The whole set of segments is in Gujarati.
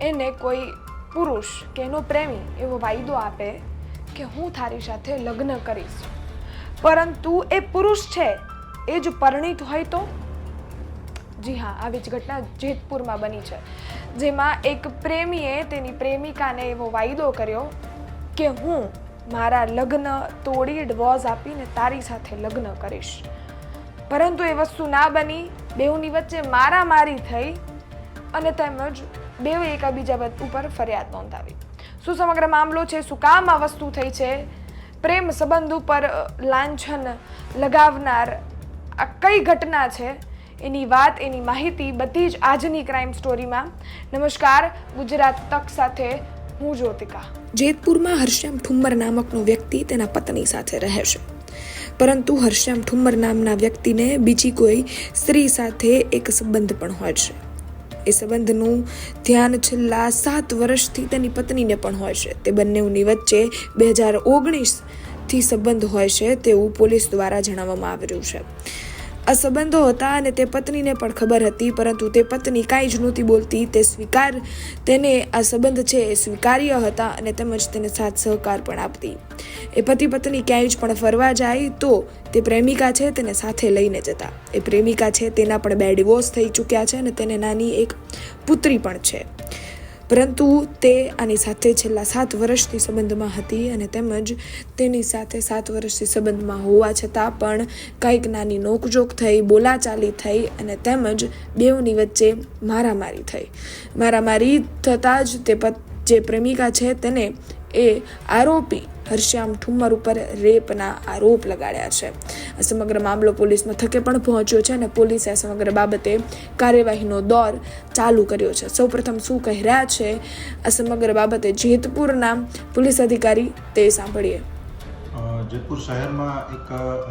એને કોઈ પુરુષ કે એનો પ્રેમી એવો વાયદો આપે કે હું તારી સાથે લગ્ન કરીશ, પરંતુ એ પુરુષ છે એ જ પરિણીત હોય તો? જી હા, આવી જ ઘટના જેતપુરમાં બની છે, જેમાં એક પ્રેમીએ તેની પ્રેમિકાને એવો વાયદો કર્યો કે હું મારા લગ્ન તોડી ડિવોર્સ આપીને તારી સાથે લગ્ન કરીશ, પરંતુ એ વસ્તુ ના બની. બેઉની વચ્ચે મારામારી થઈ અને તેમજ બેઉ એકબીજા ઉપર ફરિયાદ નોંધાવી. શું સમગ્ર મામલો છે? શું કામ આ વસ્તુ થઈ છે? પ્રેમ સંબંધ ઉપર લાંછન લગાવનાર આ કઈ ઘટના છે? એની વાત, એની માહિતી બધી જ આજની ક્રાઇમ સ્ટોરીમાં. નમસ્કાર, ગુજરાત તક સાથે હું જ્યોતિકા. જેતપુરમાં હરશ્યામ ઠુમ્મર નામકનો વ્યક્તિ તેના પત્ની સાથે રહે છે, પરંતુ હરશ્યામ ઠુમ્મર નામના વ્યક્તિને બીજી કોઈ સ્ત્રી સાથે એક સંબંધ પણ હોય છે. એ સંબંધનું ધ્યાન છેલ્લા 7 વર્ષથી તેની પત્નીને પણ હોય છે. તે બંનેની વચ્ચે 2019થી સંબંધ હોય છે તેવું પોલીસ દ્વારા જણાવવામાં આવી રહ્યું છે. આ સંબંધો હતા અને તે પત્નીને પણ ખબર હતી, પરંતુ તે પત્ની કાંઈ જ નહોતી બોલતી. તેને આ સંબંધ છે એ સ્વીકાર્ય હતા અને તેમજ તેને સાથ સહકાર પણ આપતી. એ પતિ પત્ની ક્યાંય જ પણ ફરવા જાય તો તે પ્રેમિકા છે તેને સાથે લઈને જતા. એ પ્રેમિકા છે તેના પણ 2 ડિવોર્સ થઈ ચૂક્યા છે અને તેને નાની એક પુત્રી પણ છે, પરંતુ તે આની સાથે છેલ્લા 7 વર્ષથી સંબંધમાં હતી અને તેમજ તેની સાથે 7 વર્ષથી સંબંધમાં હોવા છતાં પણ કંઈક નાની નોકઝોક થઈ, બોલાચાલી થઈ અને તેમજ બેઉની વચ્ચે મારામારી થઈ. મારામારી થતાં જ જે પ્રેમિકા છે તેને એ આરોપી હરશ્યામ ઠુમ્મર ઉપર રેપના આરોપ લગાડ્યા છે. આ સમગ્ર મામલો પોલીસ મથકે પણ પહોંચ્યો છે અને પોલીસે આ સમગ્ર બાબતે કાર્યવાહીનો દોર ચાલુ કર્યો છે. સૌપ્રથમ શું કહી રહ્યા છે આ સમગ્ર બાબતે જેતપુરના પોલીસ અધિકારી તે સાંભળીએ. જેતપુર શહેરમાં એક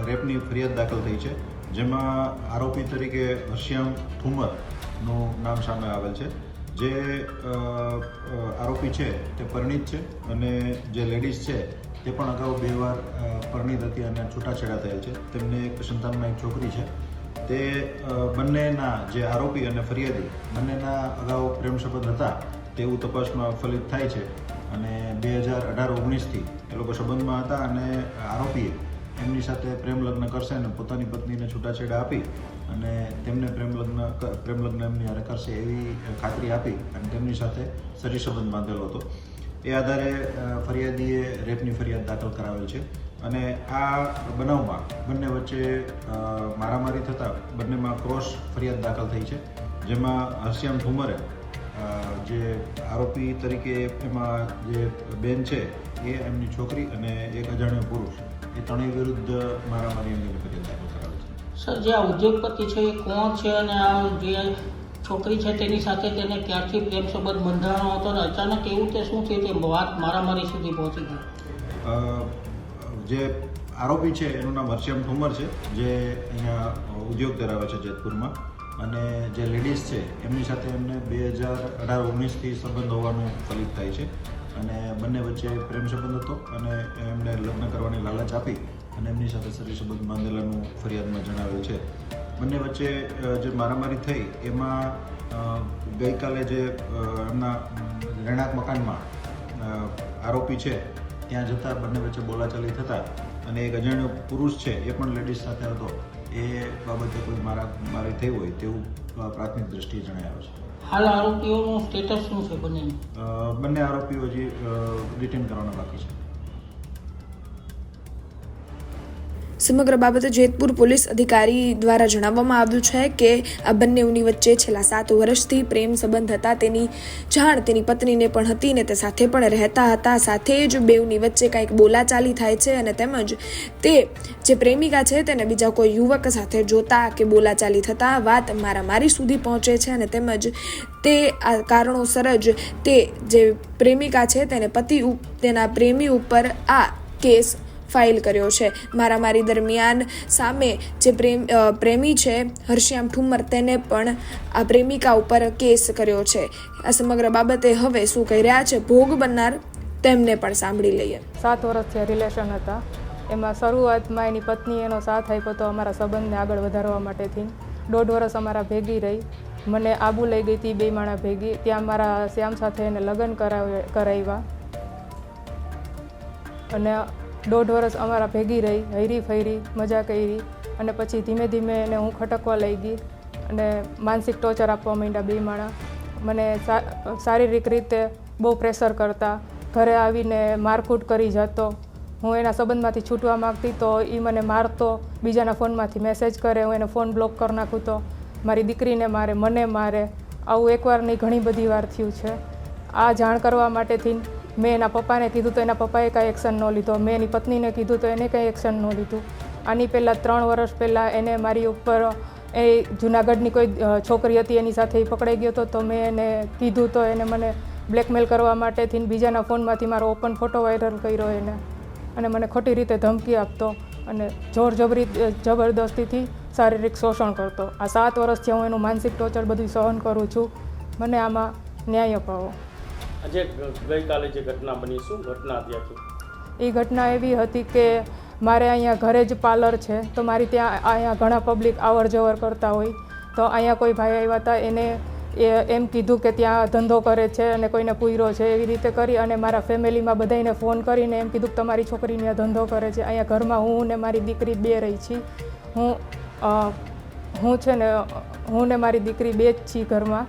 રેપની ફરિયાદ દાખલ થઈ છે, જેમાં આરોપી તરીકે હરશ્યામ ઠુમ્મરનું નામ સામે આવેલ છે. જે આરોપી છે તે પરિણીત છે અને જે લેડીઝ છે તે પણ અગાઉ 2 વાર પરિણીત હતી અને છૂટાછેડા થયેલ છે. તેમને એક સંતાનમાં એક છોકરી છે. તે બંનેના જે આરોપી અને ફરિયાદી બંનેના અગાઉ પ્રેમ સંબંધ હતા તેવું તપાસમાં ફલિત થાય છે અને 2018-19થી એ લોકો સંબંધમાં હતા અને આરોપીએ એમની સાથે પ્રેમ લગ્ન કરશે અને પોતાની પત્નીને છૂટાછેડા આપી અને તેમને પ્રેમ લગ્ન એમની હારે કરશે એવી ખાતરી આપી અને તેમની સાથે સરી સંબંધ બાંધેલો હતો. એ આધારે ફરિયાદીએ રેપની ફરિયાદ દાખલ કરાવેલ છે અને આ બનાવમાં બંને વચ્ચે મારામારી થતાં બંનેમાં ક્રોસ ફરિયાદ દાખલ થઈ છે, જેમાં હરશ્યામ ઠુમ્મરે જે આરોપી તરીકે એમાં જે બેન છે એ એમની છોકરી અને એક અજાણ્યો પુરુષ એ ત્રણેય વિરુદ્ધ મારામારી અંગેની ફરિયાદ દાખલ કરાવેલ છે. સર, જે આ ઉદ્યોગપતિ છે એ કોણ છે અને આ જે છોકરી છે તેની સાથે તેને ક્યારથી પ્રેમ સંબંધ બંધાણો હતો અને અચાનક એવું તે શું થયું તે વાત મારામારી સુધી પહોંચી ગઈ? જે આરોપી છે એનું નામ હરશ્યામ ઠુમ્મર છે, જે અહીંયા ઉદ્યોગ ધરાવે છે જેતપુરમાં, અને જે લેડીઝ છે એમની સાથે એમને 2018-19થી સંબંધ હોવાનું ફલિત થાય છે અને બંને વચ્ચે પ્રેમ સંબંધ હતો અને એમને લગ્ન કરવાની લાલચ આપી અને એમની સાથે સરી સંબંધ બાંધેલાનું ફરિયાદમાં જણાવેલ છે. બંને વચ્ચે જે મારામારી થઈ એમાં ગઈકાલે જે એમના રહેણાંક મકાનમાં આરોપી છે ત્યાં જતાં બંને વચ્ચે બોલાચાલી થતાં અને એક અજાણ્યો પુરુષ છે એ પણ લેડીઝ સાથે હતો, એ બાબતે કોઈ મારામારી થઈ હોય તેવું પ્રાથમિક દ્રષ્ટિએ જણાવ્યું છે. હાલ આરોપીઓનું સ્ટેટસ શું છે બંનેનું? બંને આરોપીઓ હજી ડિટેન કરવાના બાકી છે. સમગ્ર બાબતે જેતપુર પોલીસ અધિકારી દ્વારા જણાવવામાં આવ્યું છે કે આ બંનેની વચ્ચે છેલ્લા 7 વર્ષથી પ્રેમ સંબંધ હતા. તેની જાણ તેની પત્નીને પણ હતી ને તે સાથે પણ રહેતા હતા. સાથે જ બેઉની વચ્ચે કંઈક બોલાચાલી થાય છે અને તેમજ તે જે પ્રેમિકા છે તેને બીજા કોઈ યુવક સાથે જોતા કે બોલાચાલી થતાં વાત મારામારી સુધી પહોંચે છે અને તેમજ તે આ કારણોસર જ તે જે પ્રેમિકા છે તેને તેના પ્રેમી ઉપર આ કેસ ફાઇલ કર્યો છે. મારામારી દરમિયાન સામે જે પ્રેમી છે હરશ્યામ ઠુમ્મર તેને પણ આ પ્રેમિકા ઉપર કેસ કર્યો છે. આ સમગ્ર બાબતે હવે શું કહી રહ્યા છે ભોગ બનનાર તેમને પણ સાંભળી લઈએ. 7 વર્ષથી રિલેશન હતા. એમાં શરૂઆતમાં એની પત્ની એનો સાથ આપ્યો હતો અમારા સંબંધને આગળ વધારવા માટેથી. 1.5 વર્ષ અમારા ભેગી રહી મને આબુ લઈ ગઈ હતી 2 માણા ભેગી. ત્યાં મારા શ્યામ સાથે એને લગ્ન કરાવ્યા અને 1.5 વર્ષ અમારા ભેગી રહી, હૈરી ફૈરી, મજા કરી અને પછી ધીમે ધીમે એને હું ખટકવા લઈ ગઈ અને માનસિક ટોર્ચર આપવા માંડ્યા 2 માણા. મને શારીરિક રીતે બહુ પ્રેશર કરતા, ઘરે આવીને મારકૂટ કરી જતો. હું એના સંબંધમાંથી છૂટવા માગતી તો એ મને મારતો, બીજાના ફોનમાંથી મેસેજ કરે, હું એને ફોન બ્લોક કરી નાખું તો મારી દીકરીને મારે, મને મારે. આવું એકવાર નહીં ઘણી બધી વાર થયું છે. આ જાણ કરવા માટેથી મેં એના પપ્પાને કીધું તો એના પપ્પાએ કાંઈ એક્શન ન લીધો, મેં એની પત્નીને કીધું તો એને કંઈ એક્શન ન લીધું. આની પહેલાં 3 વર્ષ પહેલાં એને મારી ઉપર એ જુનાગઢની કોઈ છોકરી હતી એની સાથે પકડાઈ ગયો હતો, તો મેં એને કીધું તો એને મને બ્લેકમેલ કરવા માટેથી બીજાના ફોનમાંથી મારો ઓપન ફોટો વાયરલ કર્યો એને અને મને ખોટી રીતે ધમકી આપતો અને જબરદસ્તીથી શારીરિક શોષણ કરતો. આ 7 વર્ષથી હું એનું માનસિક ટોર્ચર બધું સહન કરું છું. મને આમાં ન્યાય અપાવો. આજે ગઈકાલે જે ઘટના બની, શું ઘટના હતી આખી? એ ઘટના એવી હતી કે મારે અહીંયા ઘરે જ પાર્લર છે, તો મારી ત્યાં અહીંયા ઘણા પબ્લિક આવર જવર કરતા હોય, તો અહીંયા કોઈ ભાઈ આવ્યા હતા, એને એમ કીધું કે ત્યાં ધંધો કરે છે અને કોઈને પૂર્યો છે, એવી રીતે કરી અને મારા ફેમિલીમાં બધાને ફોન કરીને એમ કીધું કે તમારી છોકરી ત્યાં ધંધો કરે છે. અહીંયા ઘરમાં હું ને મારી દીકરી 2 રહી છીએ. હું ને મારી દીકરી 2 જ છીએ ઘરમાં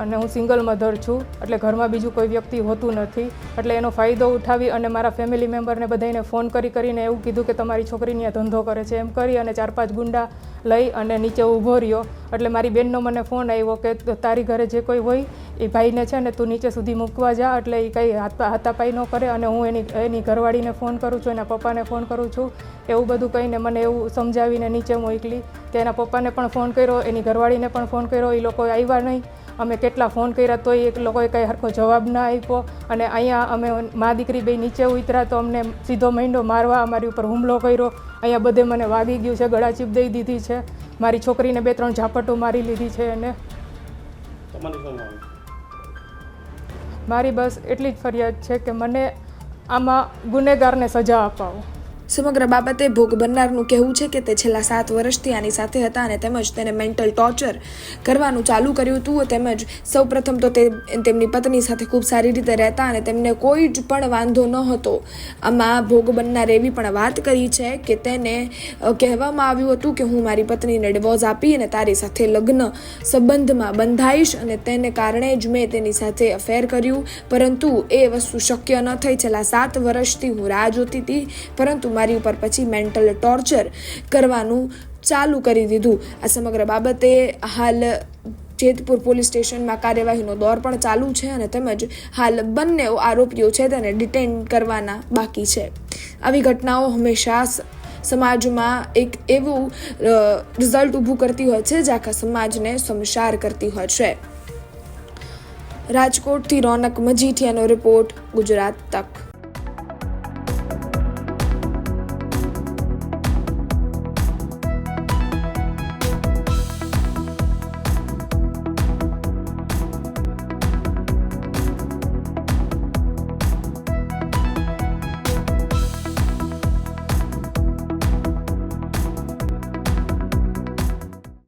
અને હું સિંગલ મધર છું, એટલે ઘરમાં બીજું કોઈ વ્યક્તિ હોતું નથી. એટલે એનો ફાયદો ઉઠાવી અને મારા ફેમિલી મેમ્બરને બધાને ફોન કરીને એવું કીધું કે તમારી છોકરી ત્યાં ધંધો કરે છે, એમ કરી અને 4-5 ગુંડા લઈ અને નીચે ઊભો રહ્યો. એટલે મારી બેનનો મને ફોન આવ્યો કે તારી ઘરે જે કોઈ હોય એ ભાઈને છે ને તું નીચે સુધી મૂકવા જા. એટલે એ કંઈ હાથાપાઈ ન કરે અને હું એની ઘરવાળીને ફોન કરું છું, એના પપ્પાને ફોન કરું છું. એવું બધું કહીને મને એવું સમજાવીને નીચે મોકલી. કે એના પપ્પાને પણ ફોન કર્યો, એની ઘરવાળીને પણ ફોન કર્યો, એ લોકો આવ્યા નહીં. અમે કેટલા ફોન કર્યા તોય એ લોકોએ કંઈ સરખો જવાબ ના આપ્યો. અને અહીંયા અમે મા દીકરી 2 નીચે ઉતર્યા તો અમને સીધો માંડ્યો મારવા, અમારી ઉપર હુમલો કર્યો. અહીંયા બધે મને વાગી ગયું છે, ગળાચીપ દઈ દીધી છે, મારી છોકરીને 2-3 ઝાપટો મારી લીધી છે. એને મારી બસ એટલી જ ફરિયાદ છે કે મને આમાં ગુનેગારને સજા અપાવો. સમગ્ર બાબતે ભોગ બનનારનું કહેવું છે કે તે છેલ્લા 7 વર્ષથી આની સાથે હતા અને તેમજ તેને મેન્ટલ ટોર્ચર કરવાનું ચાલુ કર્યું હતું. તેમજ સૌપ્રથમ તો તે તેમની પત્ની સાથે ખૂબ સારી રીતે રહેતા અને તેમને કોઈ જ પણ વાંધો ન હતો. આમાં ભોગ બનનારે એવી પણ વાત કરી છે કે તેને કહેવામાં આવ્યું હતું કે હું મારી પત્નીને ડિવોર્સ આપી અને તારી સાથે લગ્ન સંબંધમાં બંધાઈશ અને તેને કારણે જ મેં તેની સાથે અફેર કર્યું, પરંતુ એ વસ્તુ શક્ય ન થઈ. છેલ્લા 7 વર્ષથી હું રાહ જોતી હતી, પરંતુ મારી ઉપર પછી મેન્ટલ ટોર્ચર કરવાનું ચાલુ કરી દીધું. આ સમગ્ર બાબતે હાલ જેતપુર પોલીસ સ્ટેશનમાં કાર્યવાહીનો દોર પણ ચાલુ છે અને તેમજ હાલ બંને આરોપીઓ છે તેને ડિટેન કરવાના બાકી છે. આવી ઘટનાઓ હંમેશા સમાજમાં એક એવું રિઝલ્ટ ઊભું કરતી હોય છે જે આખા સમાજને સમશાર કરતી હોય છે. રાજકોટથી રોનક મજીઠિયાનો રિપોર્ટ, ગુજરાત તક.